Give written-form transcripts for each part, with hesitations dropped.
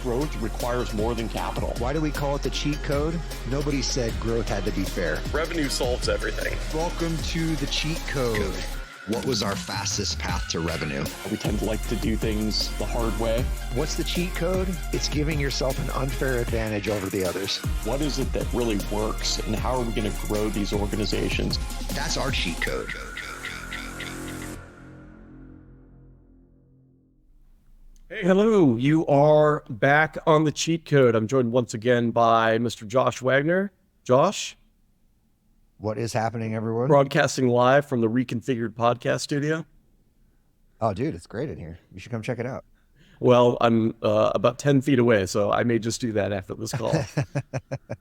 growth requires more than capital. Why do we call it the cheat code? Nobody said growth had to be fair. Revenue solves everything. Welcome to the cheat code. What was our fastest path to revenue? We tend to like to do things the hard way. What's the cheat code? It's giving yourself an unfair advantage over the others. What is it that really works, and how are we going to grow these organizations? That's our cheat code. Hey, hello. You are back on the cheat code. I'm joined once again by Mr. Josh Wagner. Josh? What is happening, everyone? Broadcasting live from the Reconfigured podcast studio. Oh, dude, it's great in here. You should come check it out. Well, I'm about 10 feet away, so I may just do that after this call.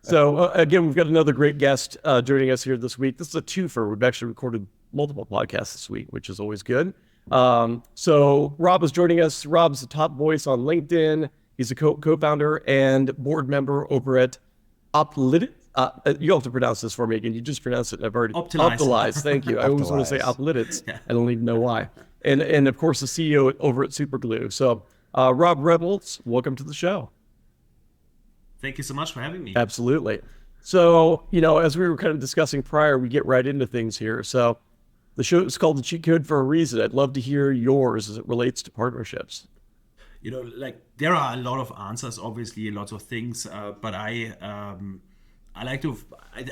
So again, we've got another great guest joining us here this week. This is a twofer. We've actually recorded multiple podcasts this week, which is always good. So Rob is joining us. Rob's the top voice on LinkedIn. He's a co-founder and board member over at Optilyz. You'll have to pronounce this for me again. You just pronounced it. I've already Optilyz. Thank you. I always want to say Optilyz. Yeah. I don't even know why. And of course the CEO over at Superglue. So Rob Rebholz, welcome to the show. Thank you so much for having me. Absolutely. So, as we were kind of discussing prior, we get right into things here. So the show is called The Cheat Code for a reason. I'd love to hear yours as it relates to partnerships. There are a lot of answers, obviously, lots of things, but I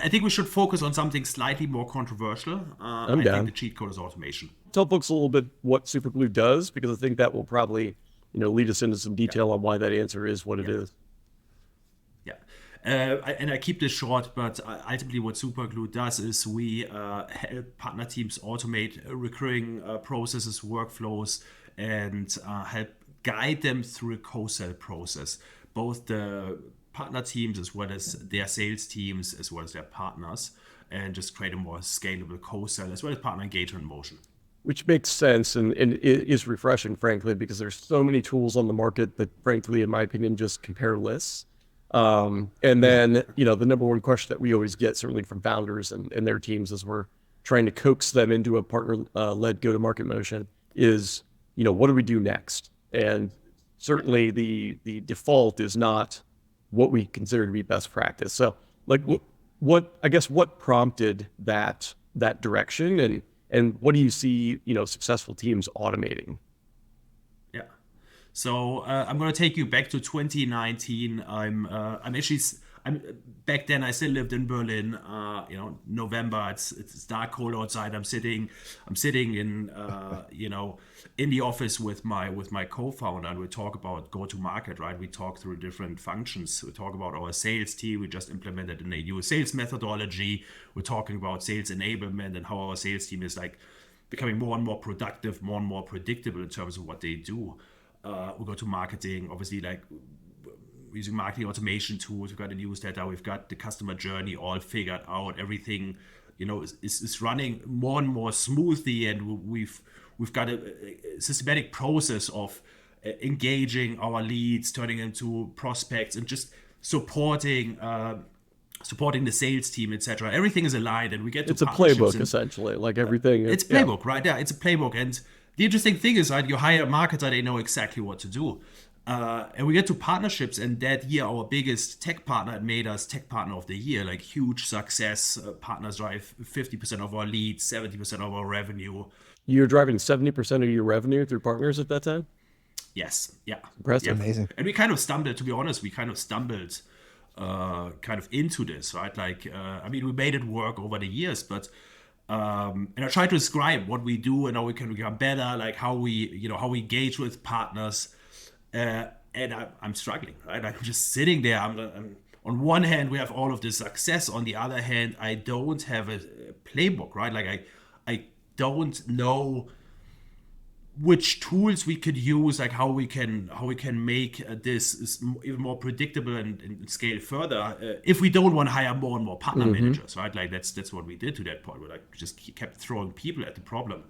think we should focus on something slightly more controversial. I think the cheat code is automation. Tell folks a little bit what Superglue does, because I think that will probably, lead us into some detail on why that answer is what it is. Yeah. And I keep this short, but ultimately what Superglue does is we help partner teams automate recurring processes, workflows, and help guide them through a co-sell process. Both the partner teams as well as their sales teams as well as their partners, and just create a more scalable co-sell as well as partner engagement motion. Which makes sense and it is refreshing, frankly, because there's so many tools on the market that, frankly, in my opinion, just compare lists. And then, the number one question that we always get, certainly from founders and their teams as we're trying to coax them into a partner-led go-to-market motion is, what do we do next? And certainly the default is not what we consider to be best practice. So what prompted that direction and what do you see, successful teams automating? Yeah. So I'm going to take you back to 2019. I'm back then I still lived in Berlin. November, it's dark, cold outside. I'm sitting in in the office with my co-founder, and we talk about go-to-market, right? We talk through different functions. We talk about our sales team. We just implemented a new sales methodology. We're talking about sales enablement and how our sales team is becoming more and more productive, more and more predictable in terms of what they do. We go to marketing, obviously, using marketing automation tools. We've got a newsletter. We've got the customer journey all figured out. Everything, is running more and more smoothly, and we've got a systematic process of engaging our leads, turning them into prospects, and just supporting the sales team, etc. Everything is aligned, and we get to it's a playbook essentially, like everything. It's playbook, right? Yeah, it's a playbook, and the interesting thing is, right, you hire a marketer, they know exactly what to do. And we get to partnerships, and that year our biggest tech partner made us Tech Partner of the Year, huge success. Partners drive 50% of our leads, 70% of our revenue. You're driving 70% of your revenue through partners at that time? Yes. Yeah. Impressive. Yeah. Amazing. And we kind of stumbled, to be honest, into this, right? We made it work over the years, but and I try to describe what we do and how we can become better, how we engage with partners. And I'm struggling, right? I'm just sitting there. I'm on one hand, we have all of this success. On the other hand, I don't have a playbook, right? I don't know which tools we could use, how we can make this even more predictable and scale further. If we don't want to hire more and more partner managers, right? That's what we did to that point. We just kept throwing people at the problem,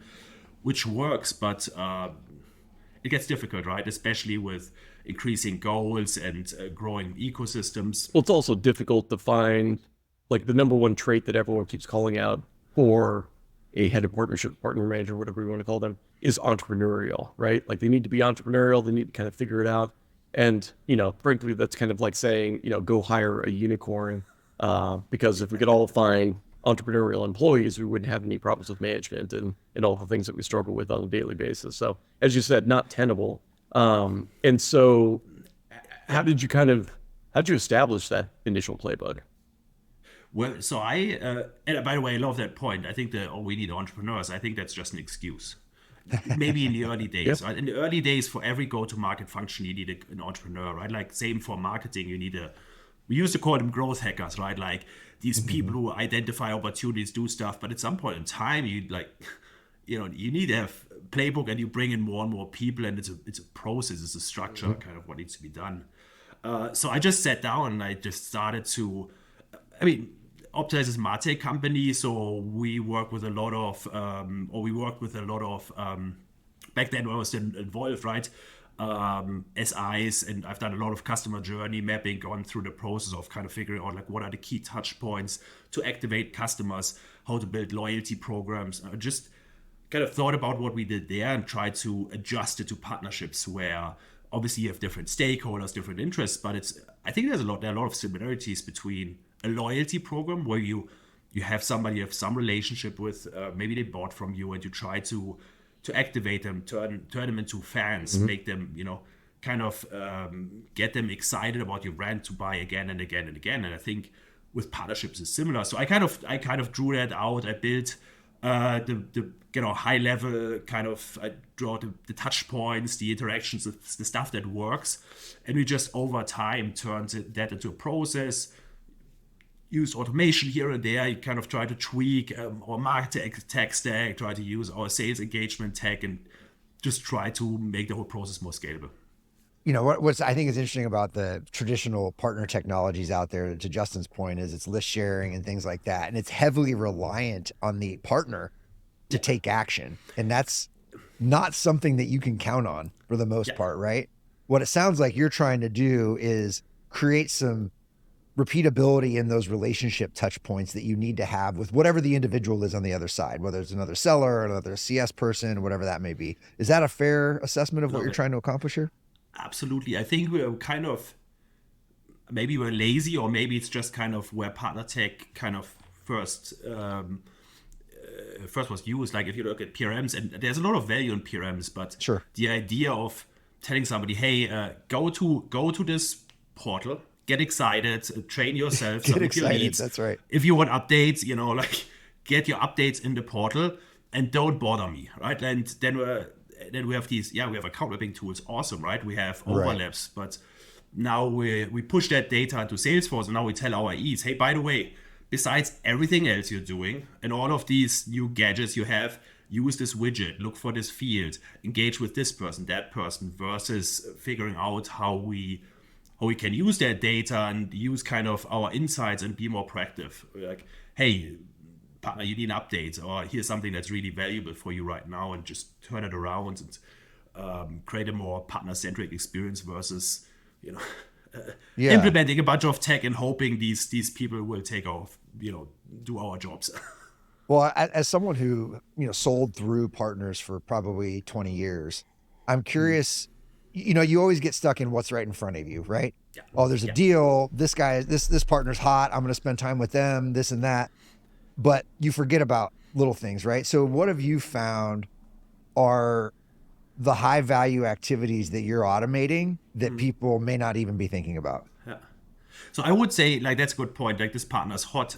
which works, but it gets difficult, right? Especially with increasing goals and growing ecosystems. Well, it's also difficult to find, the number one trait that everyone keeps calling out for a head of partnership, partner manager, whatever you want to call them, is entrepreneurial, right? They need to be entrepreneurial. They need to kind of figure it out. And, frankly, that's kind of like saying, go hire a unicorn, because if we could all find entrepreneurial employees, we wouldn't have any problems with management and all the things that we struggle with on a daily basis. So, as you said, not tenable. And so how did you establish that initial playbook? Well, so and by the way, I love that point. I think that, we need entrepreneurs. I think that's just an excuse. Maybe in the early days, Yep. right? In the early days, for every go-to-market function, you need an entrepreneur, right? Like same for marketing, we used to call them growth hackers, right? Like these people who identify opportunities, do stuff, but at some point in time, you need to have playbook, and you bring in more and more people, and it's a process, it's a structure, kind of what needs to be done. So I just sat down and I just started to, Optilyz is a MarTech company, so we work with a lot of, back then I was involved, right? SIs, and I've done a lot of customer journey mapping, gone through the process of kind of figuring out like what are the key touch points to activate customers, how to build loyalty programs. I just kind of thought about what we did there and tried to adjust it to partnerships where obviously you have different stakeholders, different interests, but I think there are a lot of similarities between a loyalty program where you have somebody you have some relationship with, maybe they bought from you, and you try to activate them, turn them into fans, make them, kind of get them excited about your brand to buy again and again and again. And I think with partnerships is similar. So I kind of drew that out. I built the high level kind of, I draw the touch points, the interactions, the stuff that works, and we just over time turned that into a process. Use automation here and there. You kind of try to tweak our marketing tech stack, try to use our sales engagement tech, and just try to make the whole process more scalable. What's I think is interesting about the traditional partner technologies out there, to Justin's point, is it's list sharing and things like that. And it's heavily reliant on the partner to take action. And that's not something that you can count on for the most part, right? What it sounds like you're trying to do is create some repeatability in those relationship touch points that you need to have with whatever the individual is on the other side, whether it's another seller or another CS person, whatever that may be. Is that a fair assessment of what you're trying to accomplish here? Absolutely. I think we're kind of, maybe we're lazy, or maybe it's just kind of where partner tech kind of first was used. Like if you look at PRMs, and there's a lot of value in PRMs, but Sure. The idea of telling somebody, hey, go to this portal, get excited, train yourself, Get submit your excited. leads. That's right. If you want updates, get your updates in the portal and don't bother me, right? And then we have we have account mapping tools, awesome, right? We have overlaps, but now we push that data into Salesforce, and now we tell our AEs, hey, by the way, besides everything else you're doing and all of these new gadgets you have, use this widget, look for this field, engage with this person, that person, versus figuring out how we can use that data and use kind of our insights and be more proactive. Like, hey, partner, you need an update, or here's something that's really valuable for you right now, and just turn it around and create a more partner-centric experience versus, implementing a bunch of tech and hoping these people will take off, do our jobs. Well, as someone who, sold through partners for probably 20 years, I'm curious, you always get stuck in what's right in front of you, right? Yeah. Oh, there's a deal. This guy, this partner's hot. I'm going to spend time with them, this and that. But you forget about little things, right? So what have you found are the high value activities that you're automating that people may not even be thinking about? Yeah. So I would say, like, that's a good point. Like, this partner's hot.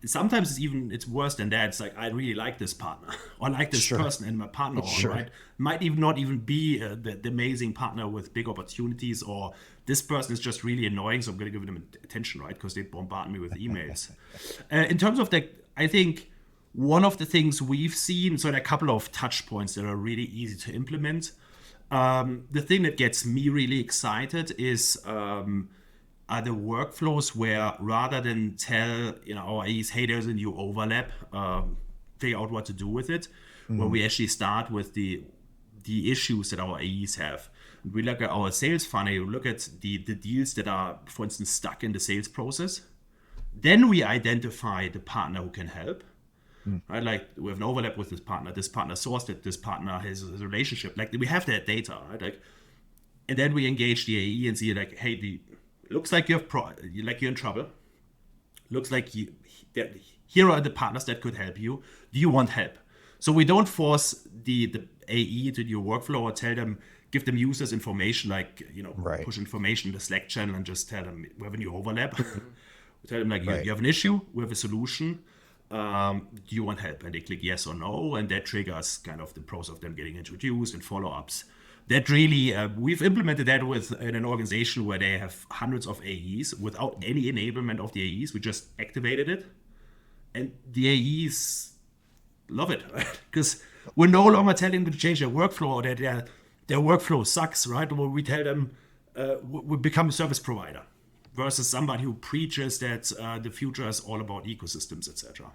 Sometimes it's worse than that. It's like, I really like this partner, or like this person and my partner, right? Might even not even be the amazing partner with big opportunities, or this person is just really annoying, so I'm going to give them attention, right? Because they bombard me with emails. In terms of that, I think one of the things we've seen, so there are a couple of touch points that are really easy to implement. The thing that gets me really excited is are the workflows where, rather than tell our AEs, hey, there's a new overlap, figure out what to do with it, where we actually start with the issues that our AEs have. We look at our sales funnel, look at the deals that are, for instance, stuck in the sales process. Then we identify the partner who can help. Right? Like, we have an overlap with this partner sourced it, this partner has a relationship. Like, we have that data, right? Like, And then we engage the AE and see like, hey, looks like you're in trouble. Looks like here are the partners that could help you. Do you want help? So we don't force the AE to do your workflow or give them users information like, push information in the Slack channel and just tell them we have a new overlap. We tell them like, you have an issue, we have a solution. Do you want help? And they click yes or no, and that triggers kind of the process of them getting introduced and follow-ups. That really, we've implemented that in an organization where they have hundreds of AEs without any enablement of the AEs. We just activated it. And the AEs love it, right? Because we're no longer telling them to change their workflow or that their workflow sucks, right? Or we tell them we become a service provider versus somebody who preaches that the future is all about ecosystems, etc.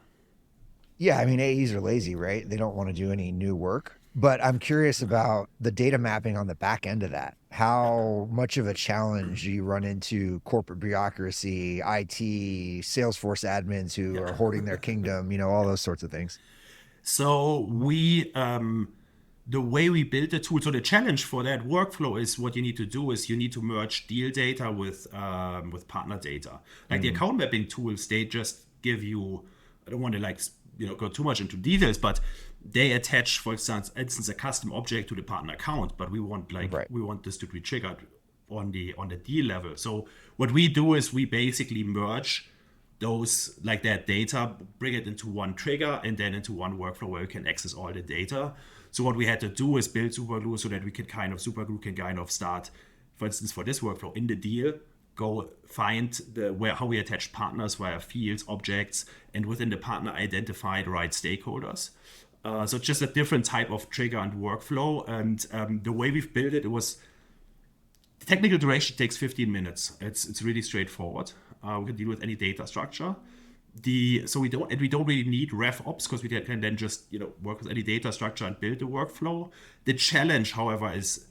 Yeah, I mean, AEs are lazy, right? They don't want to do any new work. But I'm curious about the data mapping on the back end of that. How much of a challenge do you run into corporate bureaucracy, IT, Salesforce admins who are hoarding their kingdom, all those sorts of things? So the way we build the tool, so the challenge for that workflow is what you need to do is you need to merge deal data with partner data. Like the account mapping tools, they just give you, I don't want to go too much into details, but they attach, for instance, a custom object to the partner account, but we want we want this to be triggered on the deal level. So what we do is we basically merge those that data, bring it into one trigger and then into one workflow where you can access all the data. So what we had to do is build Superglue so that we could Superglue can start, for instance, for this workflow in the deal, go find how we attach partners via fields, objects, and within the partner identify the right stakeholders. So it's just a different type of trigger and workflow. And the way we've built it, the technical duration takes 15 minutes. It's really straightforward. We can deal with any data structure. So we don't really need RevOps because we can then just work with any data structure and build the workflow. The challenge, however, is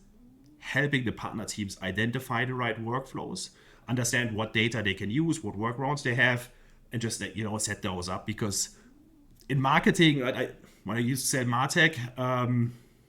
helping the partner teams identify the right workflows, understand what data they can use, what workarounds they have, and just set those up. Because in marketing, when I used to sell MarTech,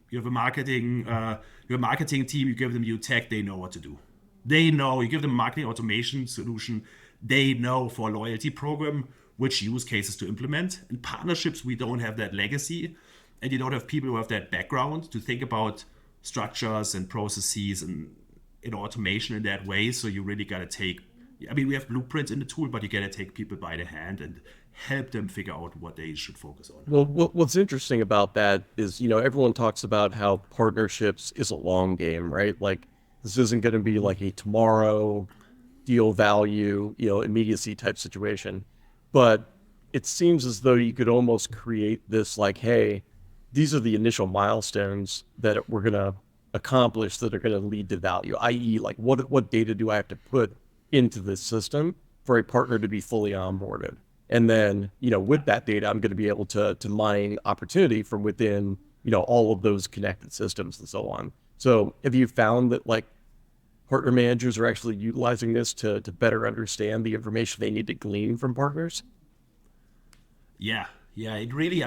you have a marketing team, you give them new tech, they know what to do. They know, you give them a marketing automation solution, they know for a loyalty program which use cases to implement. In partnerships, we don't have that legacy, and you don't have people who have that background to think about structures and processes and automation in that way. So you really got to we have blueprints in the tool, but you got to take people by the hand and help them figure out what they should focus on. Well, what's interesting about that is, everyone talks about how partnerships is a long game, right? Like this isn't going to be like a tomorrow deal value, immediacy type situation. But it seems as though you could almost create this hey, these are the initial milestones that we're going to accomplish that are going to lead to value, i.e. what data do I have to put into this system for a partner to be fully onboarded? And then, with that data, I'm going to be able to mine opportunity from within, all of those connected systems and so on. So have you found that partner managers are actually utilizing this to better understand the information they need to glean from partners? Yeah, it really,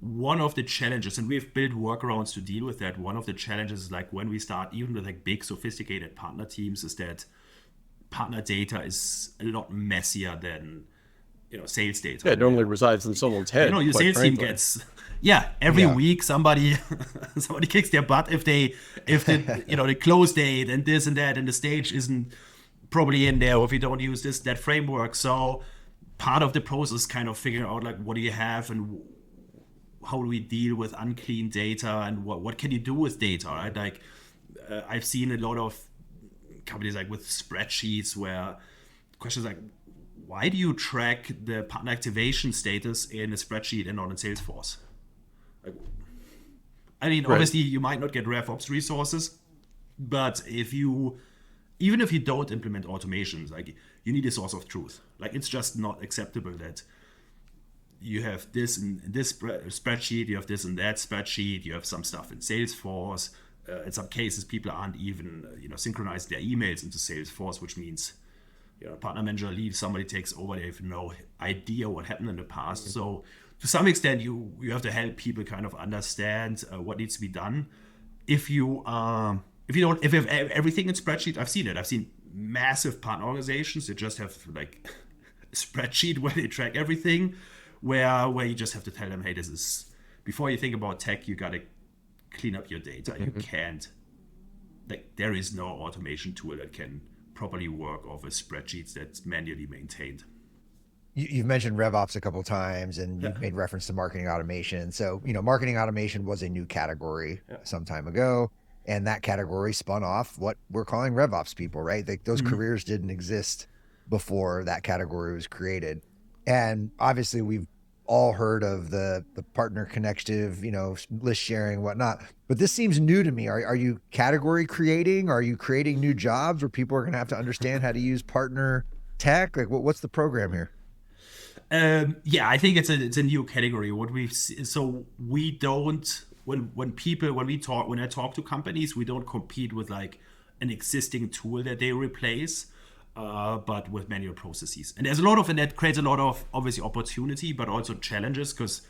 one of the challenges, and we've built workarounds to deal with that, one of the challenges is when we start even with big sophisticated partner teams is that partner data is a lot messier than sales data. Yeah, it normally resides in someone's head. Your sales team gets every week somebody kicks their butt if the the close date and this and that and the stage isn't probably in there, or if you don't use that framework. So part of the process is kind of figuring out what do you have and how do we deal with unclean data and what can you do with data, right? I've seen a lot of companies with spreadsheets where questions why do you track the partner activation status in a spreadsheet and not in Salesforce? Obviously you might not get RevOps resources, but even if you don't implement automations, you need a source of truth. It's just not acceptable that you have this in this spreadsheet, you have this in that spreadsheet, you have some stuff in Salesforce. In some cases, people aren't even synchronizing their emails into Salesforce, which means partner manager leaves, somebody takes over, they have no idea what happened in the past. Mm-hmm. So to some extent, you have to help people kind of understand what needs to be done. If you are if you have everything in spreadsheet, I've seen it. I've seen massive partner organizations that just have like a spreadsheet where they track everything, where you just have to tell them, hey, this is, before you think about tech, you got to clean up your data. You can't, like, there is no automation tool that can properly work off a spreadsheet that's manually maintained. You've mentioned RevOps a couple of times, and you've made reference to marketing automation. So, marketing automation was a new category some time ago, and that category spun off what we're calling RevOps people, right? Like those careers didn't exist before that category was created. And obviously we've all heard of the partner connective, list sharing, whatnot, but this seems new to me. Are you category creating? Are you creating new jobs where people are going to have to understand how to use partner tech? Like what's the program here? I think it's a new category. What we've so we don't when I talk to companies, we don't compete with like an existing tool that they replace, but with manual processes. And there's a lot of, and that creates a lot of obviously opportunity, but also challenges, because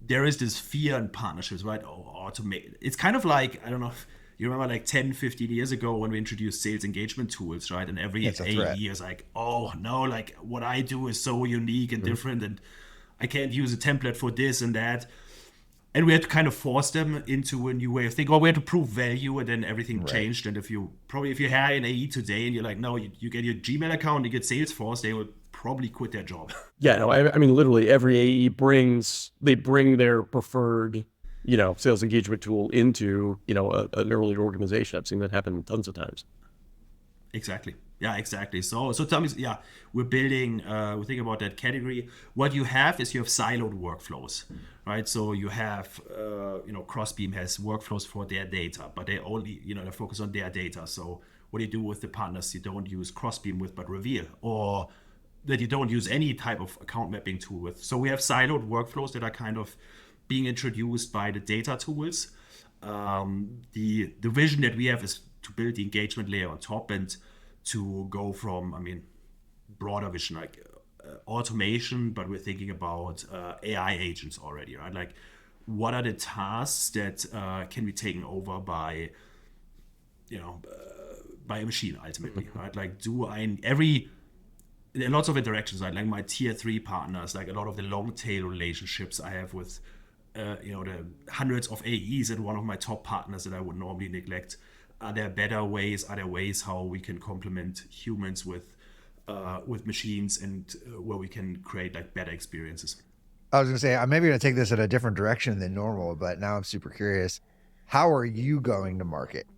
there is this fear in partnerships, right? Automate. It's kind of like, I don't know if you remember like 10, 15 years ago when we introduced sales engagement tools, right? And every AE is like, oh no, like what I do is so unique and different, and I can't use a template for this and that. And we had to kind of force them into a new way of thinking. Or we had to prove value, and then everything changed. And if you hire an AE today and you're like, no, you get your Gmail account, you get Salesforce, they will probably quit their job. Yeah, no, I mean, literally every AE bring their preferred, sales engagement tool into, an earlier organization. I've seen that happen tons of times. Exactly. Yeah, exactly. So tell me, we're building, we think about that category. What you have is you have siloed workflows, right? So you have, Crossbeam has workflows for their data, but they only, they focus on their data. So what do you do with the partners you don't use Crossbeam with, but Reveal, or that you don't use any type of account mapping tool with? So we have siloed workflows that are kind of being introduced by the data tools. The vision that we have is to build the engagement layer on top, and to go from, broader vision, like automation, but we're thinking about AI agents already, right? Like, what are the tasks that can be taken over by a machine ultimately, right? Like, there are lots of interactions, right? Like my tier 3 partners, like a lot of the long tail relationships I have with, the hundreds of AEs at one of my top partners that I would normally neglect. Are there better ways? Are there ways how we can complement humans with machines, and where we can create like better experiences? I was going to say, I'm maybe going to take this in a different direction than normal, but now I'm super curious. How are you going to market?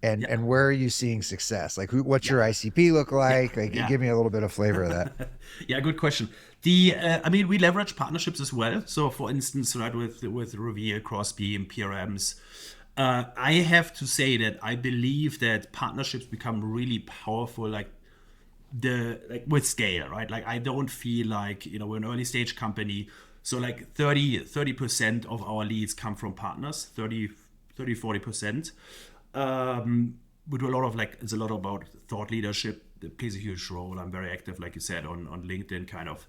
And where are you seeing success? Like, what's your ICP look like? Give me a little bit of flavor of that. Yeah, good question. We leverage partnerships as well. So, for instance, right, with Reveal, Crossbeam, PRMs, I have to say that I believe that partnerships become really powerful, with scale, right? Like, I don't feel like, we're an early stage company. So like 30% of our leads come from partners, 40%. We do a lot of it's a lot about thought leadership that plays a huge role. I'm very active, like you said, on LinkedIn, kind of,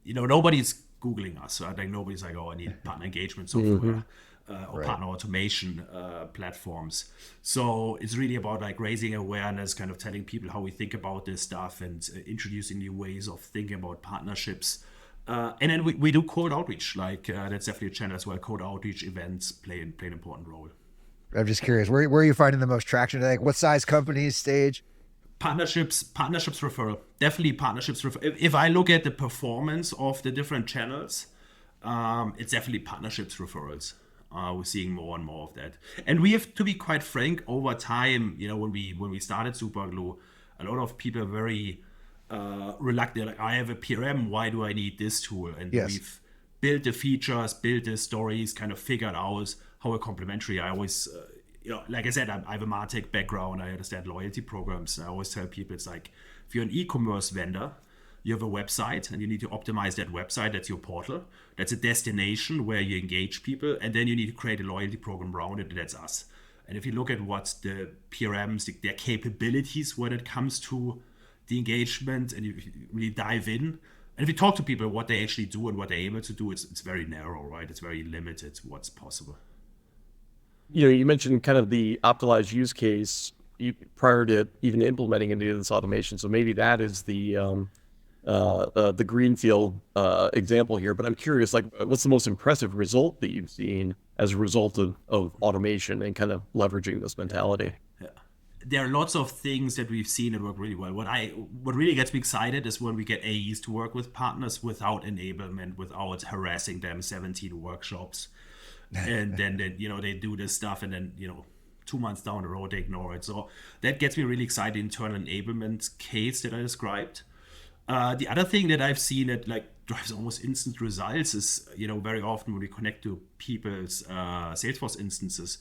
nobody's Googling us, right? Like nobody's like, oh, I need partner engagement software or partner automation platforms. So it's really about like raising awareness, kind of telling people how we think about this stuff, and introducing new ways of thinking about partnerships. And then we do cold outreach, that's definitely a channel as well. Cold outreach events play an important role. I'm just curious, where are you finding the most traction? Like, what size companies, stage? Partnerships referral. Definitely partnerships referral. If I look at the performance of the different channels, it's definitely partnerships referrals. We're seeing more and more of that. And we have to be quite frank, over time, when we started Superglue, a lot of people are very reluctant. Like, I have a PRM, why do I need this tool? And we've built the features, built the stories, kind of figured out how we're complementary. I always, like I said, I have a MarTech background. I understand loyalty programs. I always tell people, it's like, if you're an e-commerce vendor, you have a website and you need to optimize that website. That's your portal. That's a destination where you engage people. And then you need to create a loyalty program around it. That's us. And if you look at what the PRMs, their capabilities when it comes to the engagement, and you really dive in, and if you talk to people what they actually do and what they're able to do, it's very narrow, right? It's very limited what's possible. you mentioned kind of the Optilyz use case prior to even implementing any of this automation. So maybe that is the greenfield example here. But I'm curious, like, what's the most impressive result that you've seen as a result of automation and kind of leveraging this mentality? There are lots of things that we've seen that work really well. What really gets me excited is when we get AEs to work with partners without enablement, without harassing them, 17 workshops, and then they do this stuff, and then 2 months down the road they ignore it. So that gets me really excited. Internal enablement case that I described. The other thing that I've seen that like drives almost instant results is very often when we connect to people's Salesforce instances,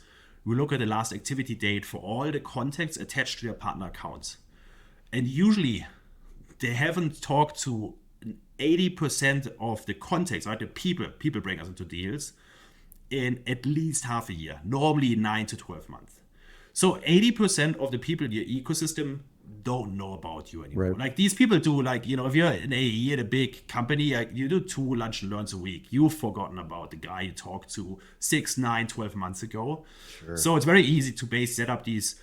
we look at the last activity date for all the contacts attached to their partner accounts. And usually they haven't talked to 80% of the contacts, right? The people bring us into deals in at least half a year, normally 9 to 12 months. So 80% of the people in your ecosystem don't know about you anymore. Right. Like these people do, like, if you're an AE at a big company, like you do 2 lunch and learns a week. You've forgotten about the guy you talked to 6, 9, 12 months ago. Sure. So it's very easy to set up alerts,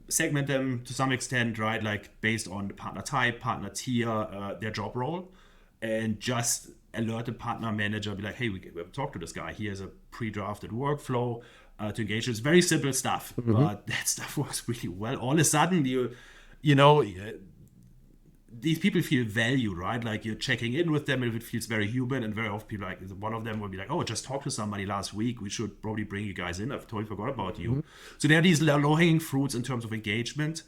segment them to some extent, right? Like based on the partner type, partner tier, their job role, and just alert the partner manager, be like, hey, we have talked to this guy. He has a pre-drafted workflow to engage. It's very simple stuff, but that stuff works really well. All of a sudden, these people feel valued, right? Like you're checking in with them, and it feels very human. And very often, people like one of them will be like, "Oh, just talked to somebody last week. We should probably bring you guys in. I've totally forgot about you." So there are these low-hanging fruits in terms of engagement,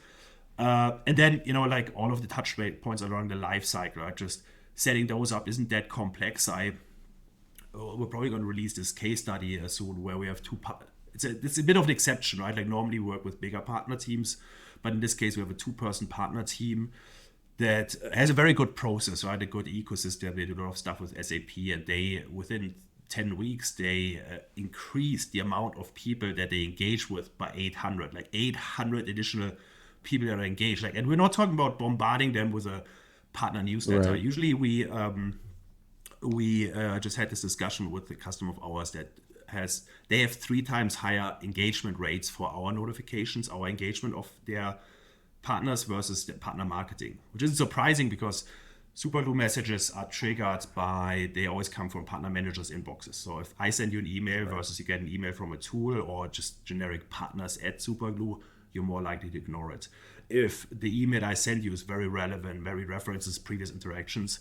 and then like all of the touch points along the life cycle, right? Just setting those up isn't that complex. We're probably going to release this case study soon where we have two. It's a bit of an exception, right? Like normally we work with bigger partner teams, but in this case we have a 2-person partner team that has a very good process, right? A good ecosystem. They do a lot of stuff with SAP, and they within 10 weeks they increased the amount of people that they engage with by 800, like 800 additional people that are engaged. Like, and we're not talking about bombarding them with a partner newsletter. Right. Usually we just had this discussion with the customer of ours that they have 3 times higher engagement rates for our notifications, our engagement of their partners versus the partner marketing, which isn't surprising because Superglue messages are triggered they always come from partner managers' inboxes. So if I send you an email versus you get an email from a tool or just generic partners at Superglue, you're more likely to ignore it. If the email I send you is very relevant, very references previous interactions,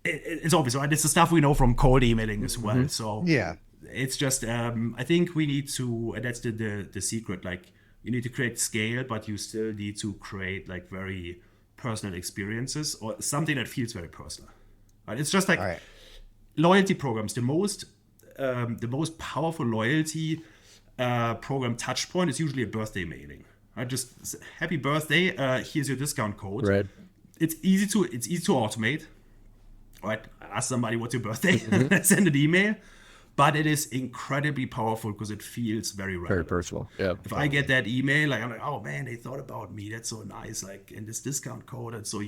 it's obvious, right? It's the stuff we know from cold emailing as well. So yeah, it's just I think we need to, and that's the secret. Like you need to create scale, but you still need to create like very personal experiences or something that feels very personal. Right? It's just like loyalty programs. The most powerful loyalty program touch point is usually a birthday mailing. Right? Just happy birthday. Here's your discount code. Right. It's easy to automate. Right? Ask somebody what's your birthday, send an email. But it is incredibly powerful because it feels very relevant. Very personal. Yeah. If I get that email, like I'm like, oh man, they thought about me. That's so nice. Like, and this discount code, and so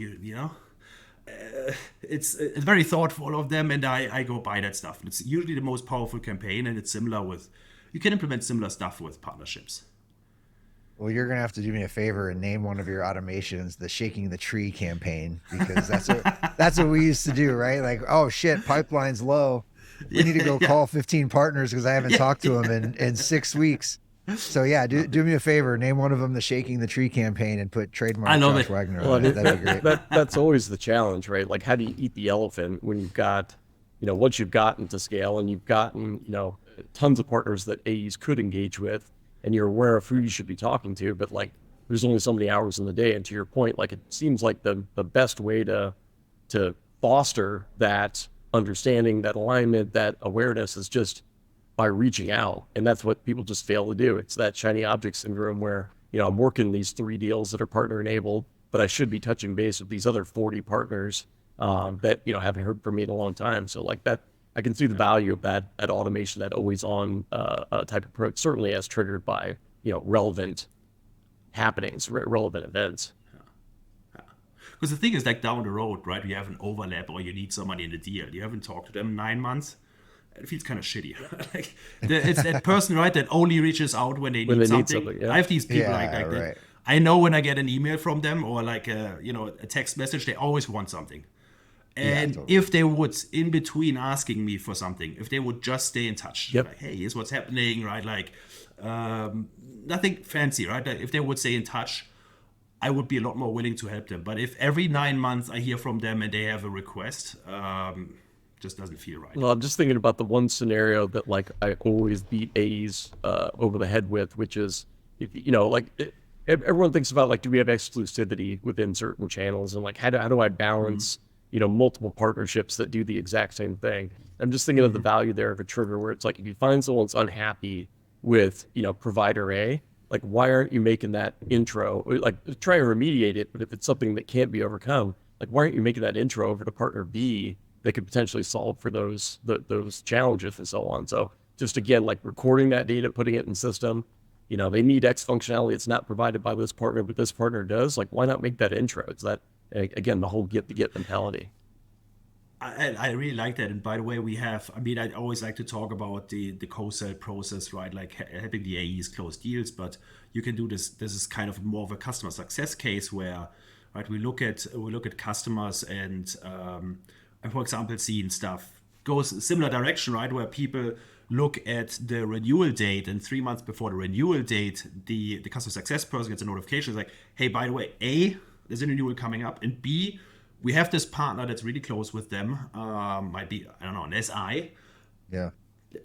it's very thoughtful of them, and I go buy that stuff. It's usually the most powerful campaign, and it's similar with. You can implement similar stuff with partnerships. Well, you're gonna have to do me a favor and name one of your automations the Shaking the Tree campaign, because that's what we used to do, right? Like, oh shit, pipeline's low. We need to go call 15 partners because I haven't talked to them in 6 weeks. So yeah, do me a favor, name one of them the Shaking the Tree campaign and put trademark Josh Wagner on it. That'd be great. That's always the challenge, right? Like, how do you eat the elephant when you've got, once you've gotten to scale and you've gotten, tons of partners that AEs could engage with, and you're aware of who you should be talking to, but like, there's only so many hours in the day. And to your point, like, it seems like the best way to foster that understanding, that alignment, that awareness is just by reaching out. And that's what people just fail to do. It's that shiny object syndrome where, I'm working these 3 deals that are partner enabled, but I should be touching base with these other 40 partners that, haven't heard from me in a long time. So like that, I can see the value of that automation, that always on type of approach, certainly as triggered by, relevant happenings, relevant events. Because the thing is, like down the road, right, you have an overlap or you need somebody in the deal. You haven't talked to them in 9 months. it feels kind of shitty. Like it's that person, right, that only reaches out when they need something. Yeah. I have these people Yeah, like right. that. I know when I get an email from them or like a text message, they always want something. And totally. if they would, in between asking me for something, if they would just stay in touch, Yep. like, hey, here's what's happening, right? Like, nothing fancy, right? Like, if they would stay in touch, I would be a lot more willing to help them. But if every 9 months I hear from them and they have a request, just doesn't feel right. Well, I'm just thinking about the one scenario that like I always beat AEs over the head with, which is, if, everyone thinks about like, do we have exclusivity within certain channels, and like how do I balance multiple partnerships that do the exact same thing? I'm just thinking of the value there of a trigger where it's like, if you find someone's unhappy with provider A, like why aren't you making that intro, like try and remediate it, but if it's something that can't be overcome, like why aren't you making that intro over to partner B that could potentially solve for those challenges and so on? So just again, like recording that data, putting it in system, they need X functionality, it's not provided by this partner, but this partner does, like why not make that intro? It's that, again, the whole get to get mentality. I really like that. And by the way, I always like to talk about the co-sell process, right? Like helping the AEs close deals, but you can do this. This is kind of more of a customer success case where, right, we look at customers and for example, seeing stuff goes a similar direction, right? Where people look at the renewal date, and 3 months before the renewal date, the customer success person gets a notification. It's like, hey, by the way, A, there's a renewal coming up, and B, we have this partner that's really close with them. Might be, I don't know, an SI. Yeah.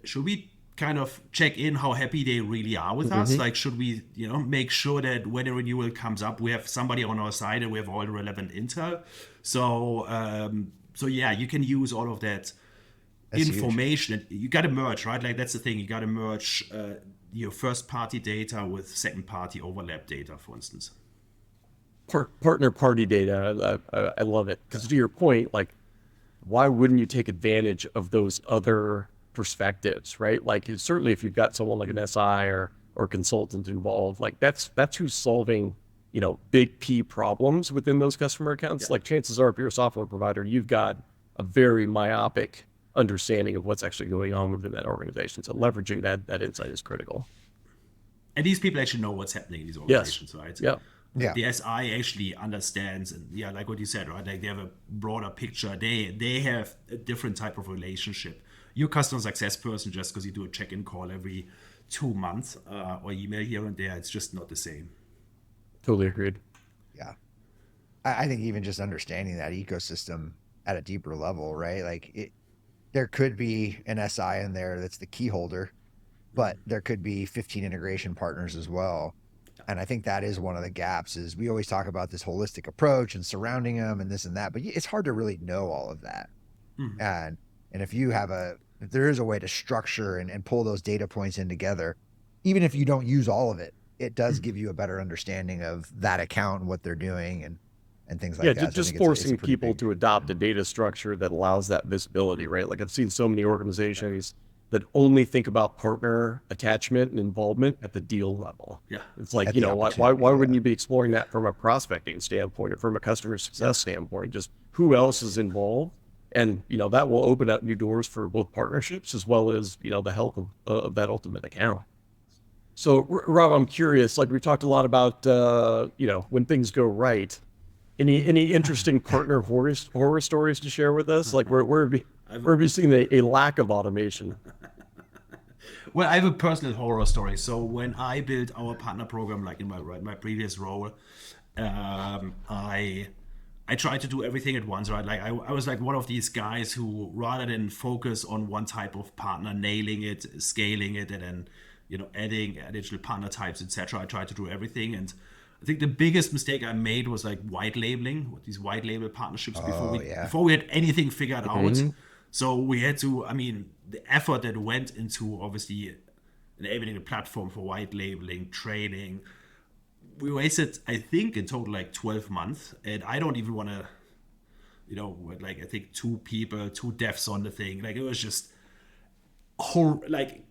Should we kind of check in how happy they really are with us? Like, should we, make sure that when a renewal comes up, we have somebody on our side and we have all the relevant intel? So yeah, you can use all of that information. You got to merge, right? Like that's the thing. You got to merge your first party data with second party overlap data, for instance. Partner party data, I love it, because to your point, like why wouldn't you take advantage of those other perspectives, right? Like certainly if you've got someone like an SI or consultant involved, like that's who's solving big P problems within those customer accounts. Like chances are, if you're a software provider, you've got a very myopic understanding of what's actually going on within that organization. So leveraging that insight is critical. And these people actually know what's happening in these organizations, right? Yeah. Yeah. The SI actually understands, and like what you said, right? Like they have a broader picture. They have a different type of relationship. Your customer success person, just because you do a check-in call every 2 months or email here and there, it's just not the same. Totally agreed. Yeah. I think even just understanding that ecosystem at a deeper level, right? Like there could be an SI in there that's the key holder, but there could be 15 integration partners as well. And I think that is one of the gaps. Is we always talk about this holistic approach and surrounding them and this and that, but it's hard to really know all of that. And if there is a way to structure and pull those data points in together, even if you don't use all of it, it does give you a better understanding of that account and what they're doing and things like that. Yeah, just forcing people to adopt a data structure that allows that visibility, right? Like I've seen so many organizations that only think about partner attachment and involvement at the deal level. Yeah. It's like, why wouldn't you be exploring that from a prospecting standpoint or from a customer success standpoint? Just who else is involved? And, that will open up new doors for both partnerships as well as, the health of that ultimate account. So Rob, I'm curious, like we talked a lot about, when things go right, any interesting partner horror stories to share with us? Like where have you seen a lack of automation? Well, I have a personal horror story. So when I built our partner program, like in my previous role, I tried to do everything at once, right? Like I was like one of these guys who, rather than focus on one type of partner, nailing it, scaling it, and then adding additional partner types, etc., I tried to do everything. And I think the biggest mistake I made was like white labeling with these white label partnerships before we had anything figured out. So we had to, the effort that went into obviously enabling the platform for white labeling, training, we wasted, I think, in total like 12 months. And I don't even want to, I think 2 people, 2 devs on the thing. Like it was just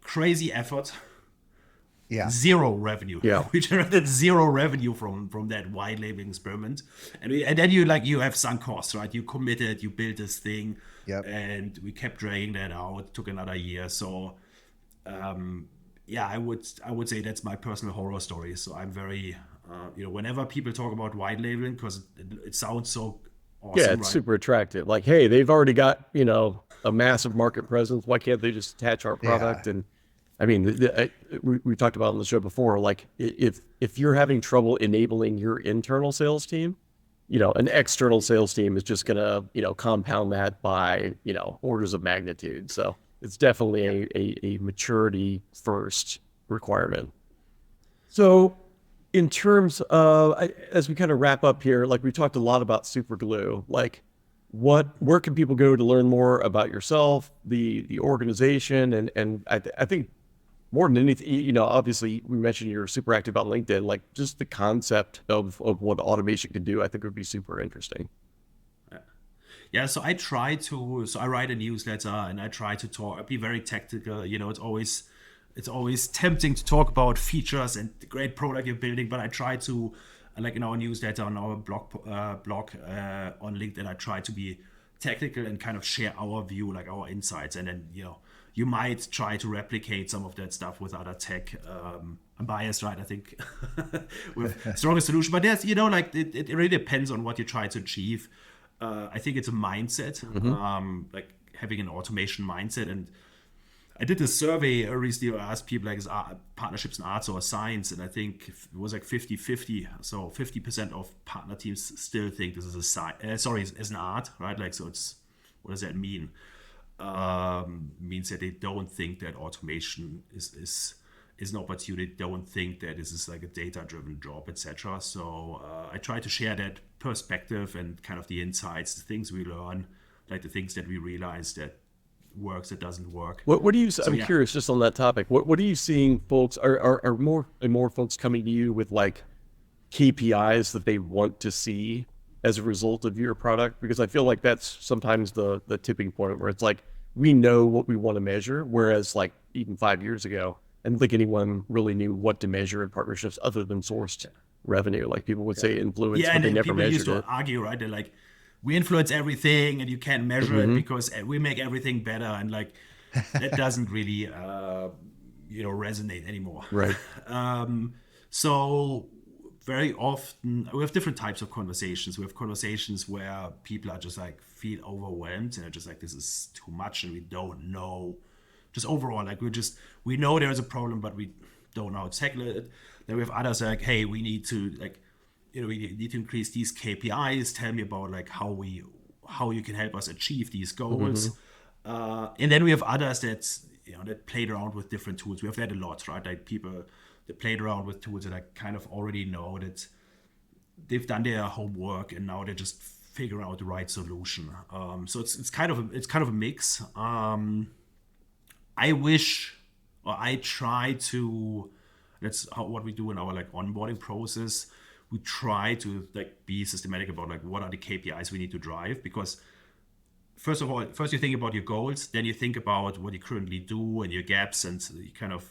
crazy effort Yeah. zero revenue. Yeah. We generated zero revenue from that white labeling experiment. And then you have sunk costs, right? You committed, you built this thing, Yep. and we kept dragging that out. It took another year. So yeah, I would say that's my personal horror story. So I'm very, whenever people talk about white labeling, because it sounds so awesome, Yeah, it's right? super attractive. Like, hey, they've already got, a massive market presence. Why can't they just attach our product? Yeah. And I mean, we talked about on the show before, like if you're having trouble enabling your internal sales team, an external sales team is just going to, compound that by, orders of magnitude. So it's definitely a maturity first requirement. So in terms of, as we kind of wrap up here, like we talked a lot about Superglue, like where can people go to learn more about yourself, the organization, and I think more than anything, obviously we mentioned you're super active on LinkedIn, like just the concept of what automation can do, I think would be super interesting. Yeah, so I write a newsletter and I try to be very tactical. It's always tempting to talk about features and the great product you're building, but I try to, like in our newsletter, on our blog on LinkedIn, I try to be technical and kind of share our view, like our insights. And then, you might try to replicate some of that stuff with other tech. I'm biased, right? I think with stronger solution, but there's, it really depends on what you try to achieve. I think it's a mindset, like having an automation mindset. And I did a survey recently where I asked people like, is partnerships in arts or science? And I think it was like 50-50. So 50% of partner teams still think this is is an art, right? Like, so what does that mean? Means that they don't think that automation is an opportunity, don't think that this is like a data-driven job, etc. So I try to share that perspective and kind of the insights, the things we learn, like the things that we realize that works, that doesn't work. What do you? I'm curious, just on that topic. What are you seeing, folks? Are more and more folks coming to you with like KPIs that they want to see as a result of your product? Because I feel like that's sometimes the tipping point where it's like we know what we want to measure, whereas like even 5 years ago, I don't think anyone really knew what to measure in partnerships other than sourced revenue. Like people would say influence, but they never measured used to it. argue, right? They're like, we influence everything and you can't measure it because we make everything better. And like, that doesn't really, resonate anymore. Right. So very often we have different types of conversations. We have conversations where people are just like feel overwhelmed and are just like, this is too much and we don't know. Just overall, like we know there is a problem, but we don't know how to tackle it. Then we have others like, hey, we need to we need to increase these KPIs. Tell me about like how you can help us achieve these goals. And then we have others that played around with different tools. We have that a lot, right? Like people that played around with tools that I kind of already know that they've done their homework and now they're just figuring out the right solution. So it's kind of a mix. I wish, or I try to, that's what we do in our like onboarding process. We try to like be systematic about like what are the KPIs we need to drive, because first you think about your goals, then you think about what you currently do and your gaps, and you kind of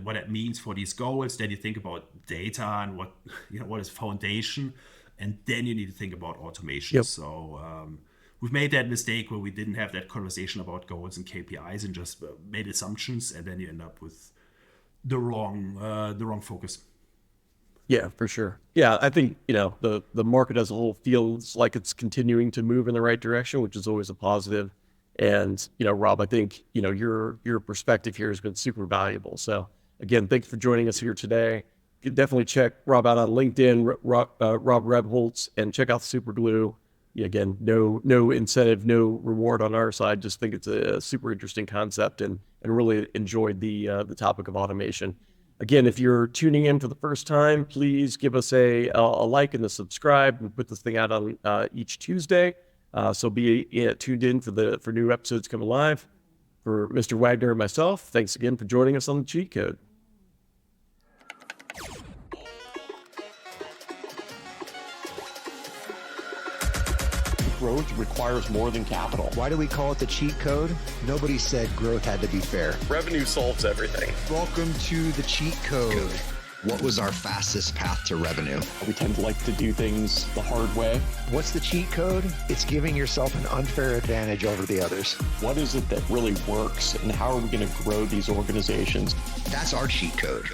what it means for these goals. Then you think about data and what is foundation, and then you need to think about automation. Yep. So we've made that mistake where we didn't have that conversation about goals and KPIs and just made assumptions, and then you end up with the wrong focus. Yeah, for sure. Yeah, I think, the market as a whole feels like it's continuing to move in the right direction, which is always a positive. And, Rob, I think, your perspective here has been super valuable. So again, thanks for joining us here today. You can definitely check Rob out on LinkedIn, Rob Rebholz, and check out Superglue. Again, no incentive, no reward on our side. Just think it's a super interesting concept and really enjoyed the topic of automation. Again, if you're tuning in for the first time, please give us a like and a subscribe. We put this thing out on each Tuesday, so be tuned in for new episodes coming live. For Mr. Wagner and myself, thanks again for joining us on the Cheat Code. growth requires more than capital. Why do we call it the cheat code? Nobody said growth had to be fair. Revenue solves everything. Welcome to the cheat code. What was our fastest path to revenue? We tend to like to do things the hard way. What's the cheat code? It's giving yourself an unfair advantage over the others. What is it that really works, and how are we going to grow these organizations? That's our cheat code.